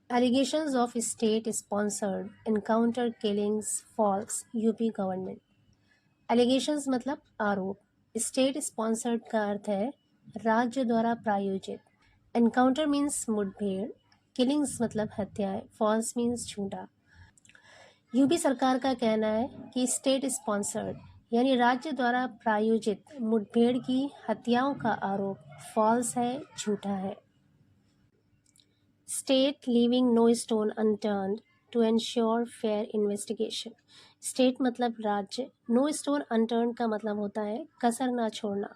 Allegations of state-sponsored encounter killings false UP government. Allegations मतलब आरोप। State sponsored का अर्थ है राज्य द्वारा प्रायोजित। एनकाउंटर मीन्स मुठभेड़। किलिंग्स मतलब हत्याएं। फॉल्स मीन्स झूठा। यूपी सरकार का कहना है कि स्टेट स्पॉन्सर्ड यानी राज्य द्वारा प्रायोजित मुठभेड़ की हत्याओं का आरोप फॉल्स है, झूठा है। State leaving no stone unturned to ensure fair investigation. State मतलब राज्य, no stone unturned का मतलब होता है कसर ना छोड़ना।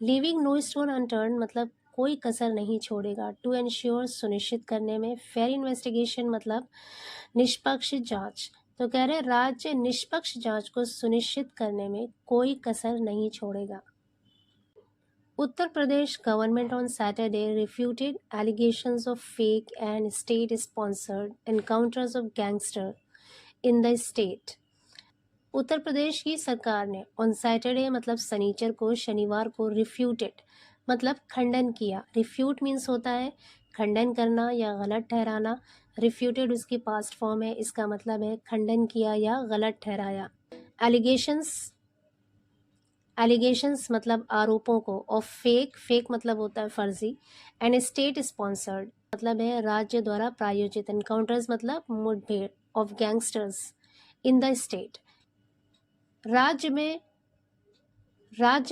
Leaving no stone unturned मतलब कोई कसर नहीं छोड़ेगा। To ensure सुनिश्चित करने में। Fair investigation मतलब निष्पक्ष जांच। तो कह रहे राज्य निष्पक्ष जांच को सुनिश्चित करने में कोई कसर नहीं छोड़ेगा। Uttar Pradesh government on Saturday refuted allegations of fake and state-sponsored encounters of gangsters in the state. Uttar Pradesh की सरकार ने ऑन सैटरडे मतलब शनिचर को, शनिवार को रिफ्यूटेड मतलब खंडन किया। रिफ्यूट मीन्स होता है खंडन करना या गलत ठहराना। रिफ्यूटेड उसकी पास्ट फॉर्म है, इसका मतलब है खंडन किया या गलत ठहराया। एलिगेशंस मतलब आरोपों को। ऑफ फेक मतलब होता है फर्जी। एंड स्टेट स्पॉन्सर्ड मतलब है राज्य द्वारा प्रायोजित। एनकाउंटर्स मतलब मुठभेड़। Of gangsters in the state राज्य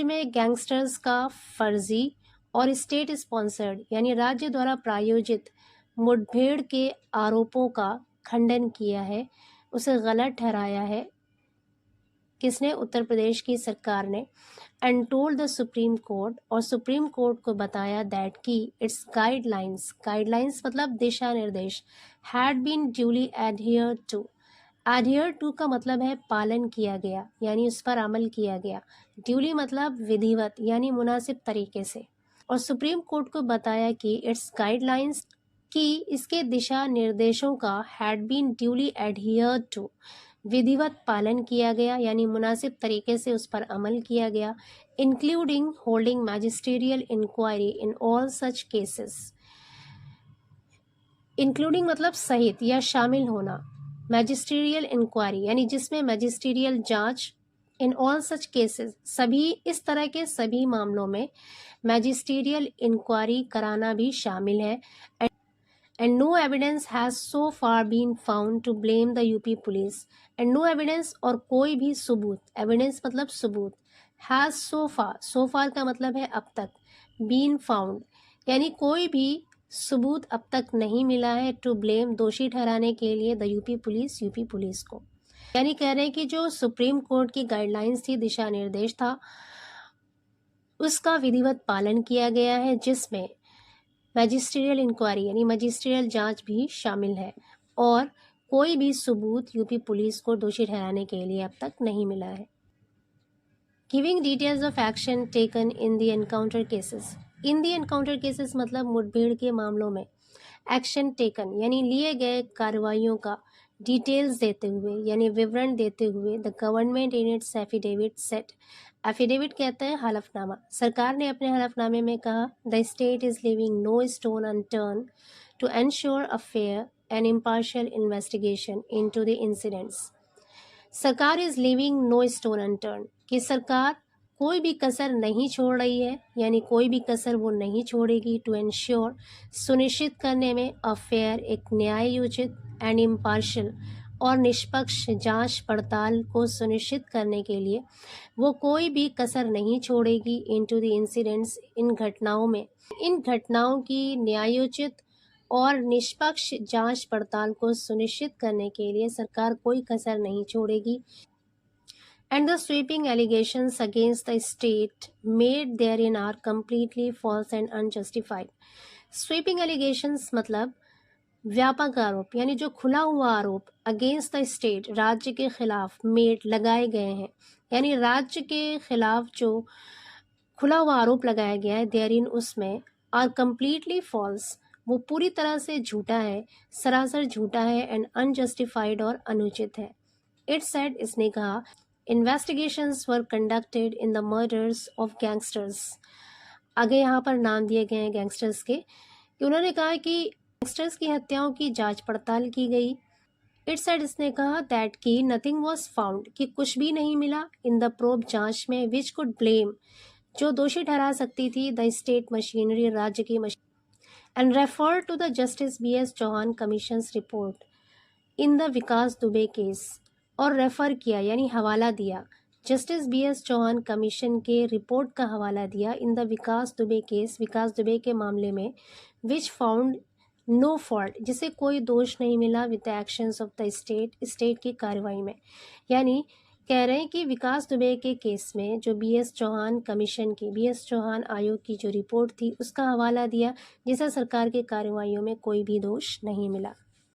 में गैंगस्टर्स का फर्जी और स्टेट स्पॉन्सर्ड यानी राज्य द्वारा प्रायोजित मुठभेड़ के आरोपों का खंडन किया है, उसे गलत ठहराया है। किसने? उत्तर प्रदेश की सरकार ने। And told the supreme court और सुप्रीम कोर्ट को बताया दैट की इट्स गाइडलाइंस मतलब दिशा निर्देश had been duly adhere to का मतलब है पालन किया गया यानी उस पर अमल किया गया। ड्यूली मतलब विधिवत यानी मुनासिब तरीके से। और सुप्रीम कोर्ट को बताया कि इट्स गाइडलाइंस कि इसके दिशा निर्देशों का had been duly adhere to विधिवत पालन किया गया यानी मुनासिब तरीके से उस पर अमल किया गया। Including holding magisterial inquiry in all such cases. Including मतलब सहित या शामिल होना। मैजिस्ट्रियल इंक्वायरी यानी जिसमें मैजिस्ट्रियल जांच। इन ऑल सच केसेस सभी इस तरह के सभी मामलों में मैजिस्ट्रियल इंक्वायरी कराना भी शामिल है। And no evidence has so far been found to blame the UP police. And no evidence और कोई भी सबूत, evidence मतलब सबूत, has so far का मतलब है अब तक, been found यानी कोई भी सबूत अब तक नहीं मिला है to blame दोषी ठहराने के लिए the यूपी पुलिस को। यानी कह रहे हैं कि जो सुप्रीम कोर्ट की गाइडलाइंस थी, दिशा निर्देश था, उसका विधिवत पालन किया गया है जिसमें मैजिस्ट्रियल इंक्वायरी यानी मैजिस्ट्रियल जांच भी शामिल है और कोई भी सबूत यूपी पुलिस को दोषी ठहराने के लिए अब तक नहीं मिला है। Giving details of action taken in the encounter cases मतलब मुठभेड़ के मामलों में एक्शन टेकन यानी लिए गए कार्रवाइयों का डिटेल्स देते हुए यानी विवरण देते हुए the government in its affidavit set. Affidavit कहते हैं हलफनामा। सरकार ने अपने हलफनामे में कहा the state is leaving no stone unturned to ensure a fair and impartial investigation into the incidents. सरकार is leaving no stone unturned कि सरकार कोई भी कसर नहीं छोड़ रही है यानी कोई भी कसर वो नहीं छोड़ेगी। टू एंश्योर सुनिश्चित करने में अ फेयर एक न्यायोचित एंड इम्पार्शियल और निष्पक्ष जांच पड़ताल को सुनिश्चित करने के लिए वो कोई भी कसर नहीं छोड़ेगी। इनटू द इंसिडेंट्स इन घटनाओं की न्यायोचित और निष्पक्ष जांच पड़ताल को सुनिश्चित करने के लिए सरकार कोई कसर नहीं छोड़ेगी। And the sweeping allegations against the state made therein are completely false and unjustified. Sweeping allegations मतलब व्यापक आरोप यानी जो खुला हुआ आरोप अगेंस्ट द स्टेट राज्य के खिलाफ मेड लगाए गए हैं यानी राज्य के खिलाफ जो खुला हुआ आरोप लगाया गया है देयरिन उसमें आर कंप्लीटली फॉल्स वो पूरी तरह से झूठा है, सरासर झूठा है एंड अनजस्टिफाइड और अनुचित है। इट सेड इसने कहा investigations were conducted in the murders of gangsters. आगे यहाँ पर नाम दिए गए हैं गैंगस्टर्स के कि उन्होंने कहा कि गैंगस्टर्स की हत्याओं की जांच पड़ताल की गई। इट सेड, इसने कहा दैट कि नथिंग वाज फाउंड, कि कुछ भी नहीं मिला इन द प्रोब जांच में, विच कुड ब्लेम, जो दोषी ठहरा सकती थी द स्टेट मशीनरी, राज्य की machinery, and refer to the justice BS Chauhan commission report in the Vikas Dubey case, और रेफर किया यानी हवाला दिया जस्टिस BS चौहान कमीशन के रिपोर्ट का हवाला दिया in the Vikas Dubey case, Vikas Dubey के मामले में, विच फाउंड नो फॉल्ट, जिसे कोई दोष नहीं मिला with the actions of the state, state की कार्रवाई में। यानी कह रहे हैं कि विकास दुबे के केस में जो BS चौहान कमीशन की, BS चौहान आयोग की जो रिपोर्ट थी उसका हवाला दिया, जिसे सरकार की कार्रवाइयों में कोई भी दोष नहीं मिला।